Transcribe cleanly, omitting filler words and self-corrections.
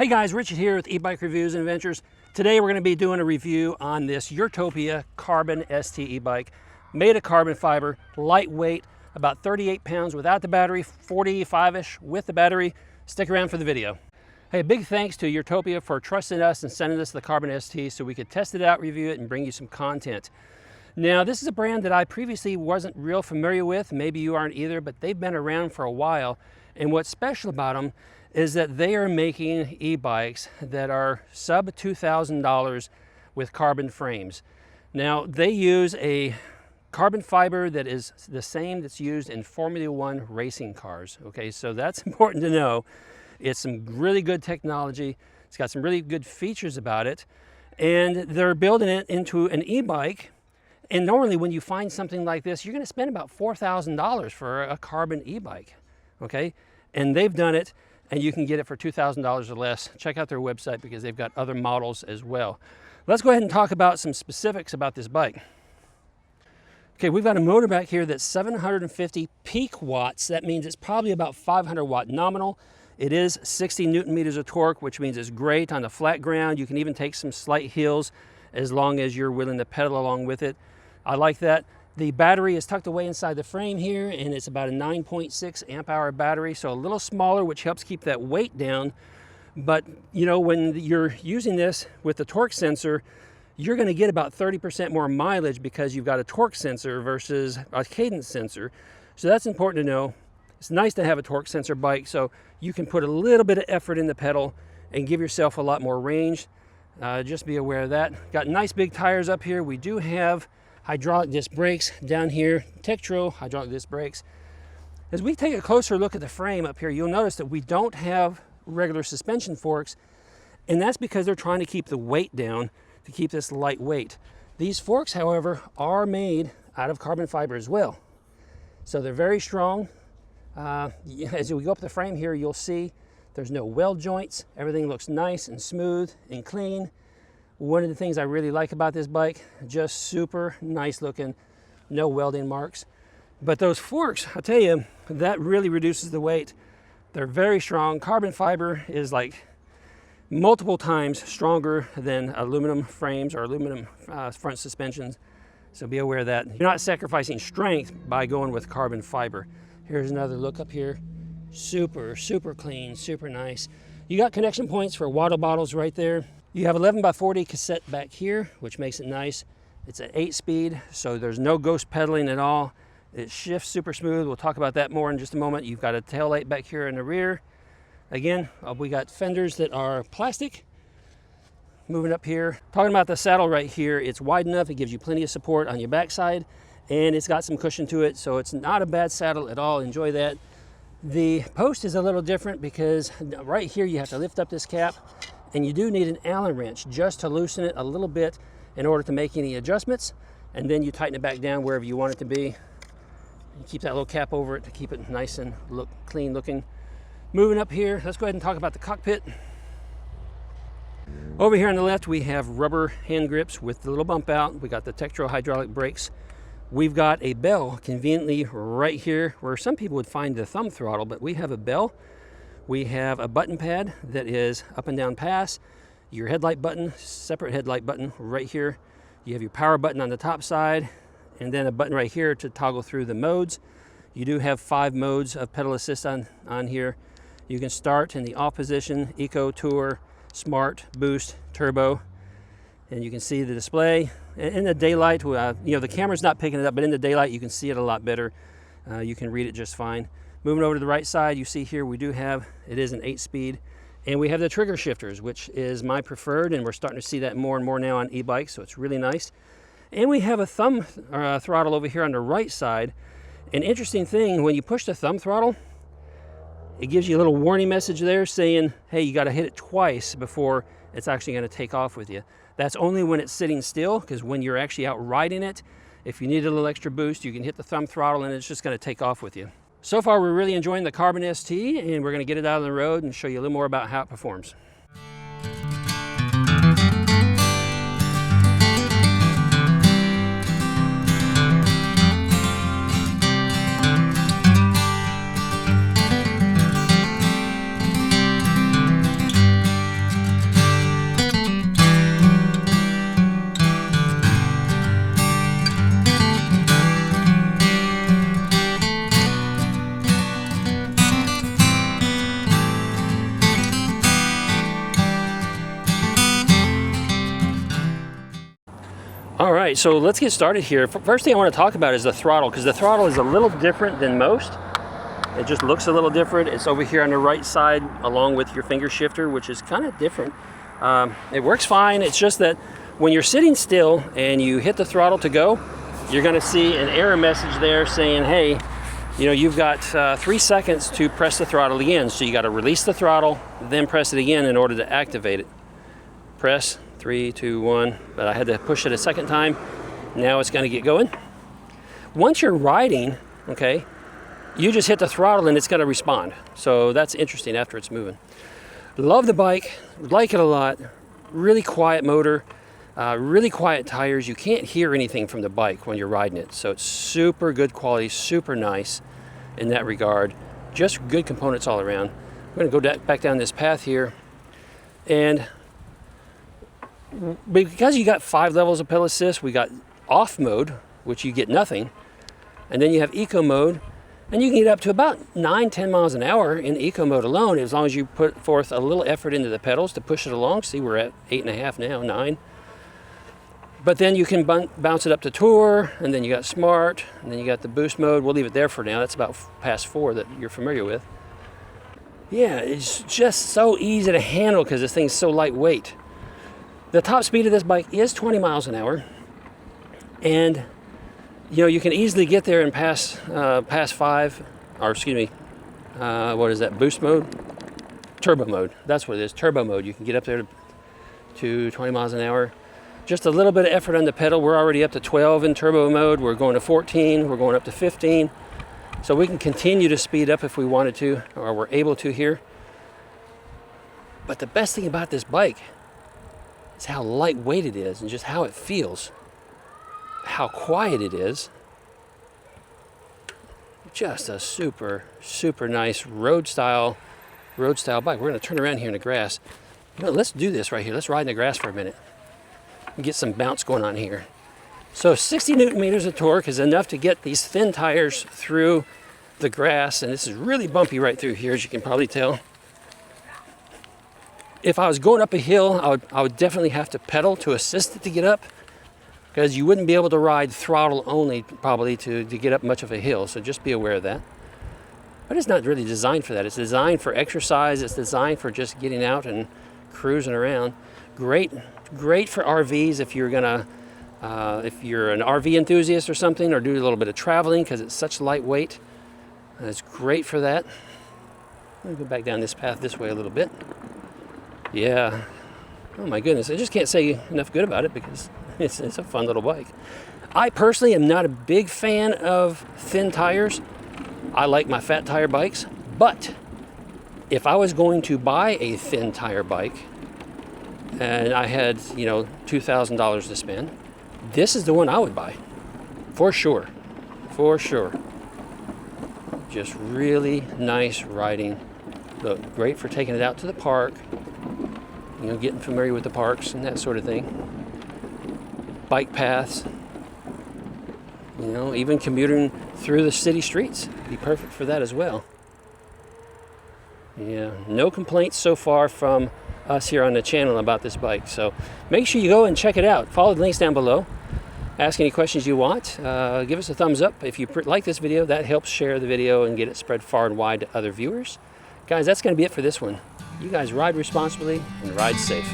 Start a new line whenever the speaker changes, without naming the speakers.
Hey guys, Richard here with eBike Reviews and Adventures. Today we're going to be doing a review on this Urtopia Carbon ST e-bike, made of carbon fiber, lightweight, about 38 pounds without the battery, 45-ish with the battery. Stick around for the video. Hey, a big thanks to Urtopia for trusting us and sending us the Carbon ST so we could test it out, review it, and bring you some content. Now, this is a brand that I previously wasn't real familiar with. Maybe you aren't either, but they've been around for a while. And what's special about them is that they are making e-bikes that are sub $2,000 with carbon frames. Now, they use a carbon fiber that is the same that's used in Formula One racing cars. Okay, so that's important to know. It's some really good technology. It's got some really good features about it. And they're building it into an e-bike. And normally when you find something like this, you're gonna spend about $4,000 for a carbon e-bike, okay? And they've done it, and you can get it for $2,000 or less. Check out their website because they've got other models as well. Let's go ahead and talk about some specifics about this bike. Okay, we've got a motor back here that's 750 peak watts. That means it's probably about 500 watt nominal. It is 60 Newton meters of torque, which means it's great on the flat ground. You can even take some slight hills as long as you're willing to pedal along with it. I like that. The battery is tucked away inside the frame here, and it's about a 9.6 amp hour battery, so a little smaller, which helps keep that weight down. But you know, when you're using this with the torque sensor, you're going to get about 30% more mileage because you've got a torque sensor versus a cadence sensor. So that's important to know. It's nice to have a torque sensor bike so you can put a little bit of effort in the pedal and give yourself a lot more range. Just be aware of that. Got nice big tires up here. We do have hydraulic disc brakes down here, Tektro hydraulic disc brakes. As we take a closer look at the frame up here, you'll notice that we don't have regular suspension forks, and that's because they're trying to keep the weight down to keep this lightweight. These forks, however, are made out of carbon fiber as well. So they're very strong. As we go up the frame here, you'll see there's no weld joints. Everything looks nice and smooth and clean. One of the things I really like about this bike, just super nice looking, no welding marks. But those forks, I'll tell you, that really reduces the weight. They're very strong. Carbon fiber is like multiple times stronger than aluminum frames or aluminum front suspensions. So be aware of that. You're not sacrificing strength by going with carbon fiber. Here's another look up here. Super, super clean, super nice. You got connection points for water bottles right there. You have 11x40 cassette back here, which makes it nice. It's an 8-speed, so there's no ghost pedaling at all. It shifts super smooth. We'll talk about that more in just a moment. You've got a tail light back here in the rear. Again, we got fenders that are plastic. Moving up here, talking about the saddle right here, it's wide enough. It gives you plenty of support on your backside, and it's got some cushion to it, so it's not a bad saddle at all. Enjoy that. The post is a little different because right here you have to lift up this cap, and you do need an Allen wrench just to loosen it a little bit in order to make any adjustments, and then you tighten it back down wherever you want it to be. You keep that little cap over it to keep it nice and clean looking. Moving up here, let's go ahead and talk about the cockpit. Over here on the left, we have rubber hand grips with the little bump out. We got the Tektro hydraulic brakes. We've got a bell conveniently right here where some people would find the thumb throttle, but we have a bell. We have a button pad that is up and down pass. Your headlight button, separate headlight button right here. You have your power button on the top side, and then a button right here to toggle through the modes. You do have 5 modes of pedal assist on here. You can start in the off position, Eco, Tour, Smart, Boost, Turbo, and you can see the display. In the daylight, you know, the camera's not picking it up, but in the daylight you can see it a lot better. You can read it just fine. Moving over to the right side, you see here we do have, it is an 8-speed, and we have the trigger shifters, which is my preferred, and we're starting to see that more and more now on e-bikes, so it's really nice. And we have a thumb throttle over here on the right side. An interesting thing, when you push the thumb throttle, it gives you a little warning message there saying, hey, you got to hit it twice before it's actually going to take off with you. That's only when it's sitting still, because when you're actually out riding it, if you need a little extra boost, you can hit the thumb throttle and it's just going to take off with you. So far, we're really enjoying the Carbon ST, and we're going to get it out on the road and show you a little more about how it performs. right, so let's get started here. First thing I want to talk about is the throttle, because the throttle is a little different than most. It just looks a little different. It's over here on the right side along with your finger shifter, which is kind of different. It works fine. It's just that when you're sitting still and you hit the throttle to go, you're going to see an error message there saying, hey, you know, you've got 3 seconds to press the throttle again. So you got to release the throttle, then press it again in order to activate it. Press 3, 2, 1, but I had to push it a second time. Now it's going to get going. Once you're riding, okay, you just hit the throttle and it's going to respond. So that's interesting after it's moving. Love the bike, like it a lot. Really quiet motor, really quiet tires. You can't hear anything from the bike when you're riding it. So it's super good quality, super nice in that regard. Just good components all around. I'm going to go back down this path here. And because you got 5 levels of pedal assist, we got off mode, which you get nothing. And then you have eco mode. And you can get up to about 9-10 miles an hour in eco mode alone, as long as you put forth a little effort into the pedals to push it along. See, we're at 8.5 now, 9. But then you can bounce it up to tour, and then you got smart, and then you got the boost mode. We'll leave it there for now. That's about past 4 that you're familiar with. Yeah, it's just so easy to handle because this thing's so lightweight. The top speed of this bike is 20 miles an hour. And you know, you can easily get there and pass 5, or excuse me, what is that, boost mode? Turbo mode, that's what it is, turbo mode. You can get up there to 20 miles an hour. Just a little bit of effort on the pedal. We're already up to 12 in turbo mode. We're going to 14, we're going up to 15. So we can continue to speed up if we wanted to, or we're able to here. But the best thing about this bike is how lightweight it is and just how it feels. How quiet it is. Just a super, super nice road style bike. We're going to turn around here in the grass. You know, let's do this right here. Let's ride in the grass for a minute and get some bounce going on here. So 60 Newton meters of torque is enough to get these thin tires through the grass, and this is really bumpy right through here, as you can probably tell. If I was going up a hill, I would definitely have to pedal to assist it to get up, because you wouldn't be able to ride throttle only probably to get up much of a hill, so just be aware of that. But it's not really designed for that. It's designed for exercise. It's designed for just getting out and cruising around. Great for RVs if you're gonna, if you're an RV enthusiast or something, or do a little bit of traveling because it's such lightweight. It's great for that. Let me go back down this path this way a little bit. Yeah. Oh my goodness, I just can't say enough good about it because it's a fun little bike. I personally am not a big fan of thin tires. I like my fat tire bikes, but if I was going to buy a thin tire bike and I had, you know, $2,000 to spend, this is the one I would buy. For sure. For sure. Just really nice riding. Look, great for taking it out to the park. You know, getting familiar with the parks and that sort of thing. Bike paths, you know, even commuting through the city streets. Be perfect for that as well. Yeah, no complaints so far from us here on the channel about this bike. So make sure you go and check it out. Follow the links down below. Ask any questions you want. Give us a thumbs up if you like this video. That helps share the video and get it spread far and wide to other viewers. Guys, that's going to be it for this one. You guys ride responsibly and ride safe.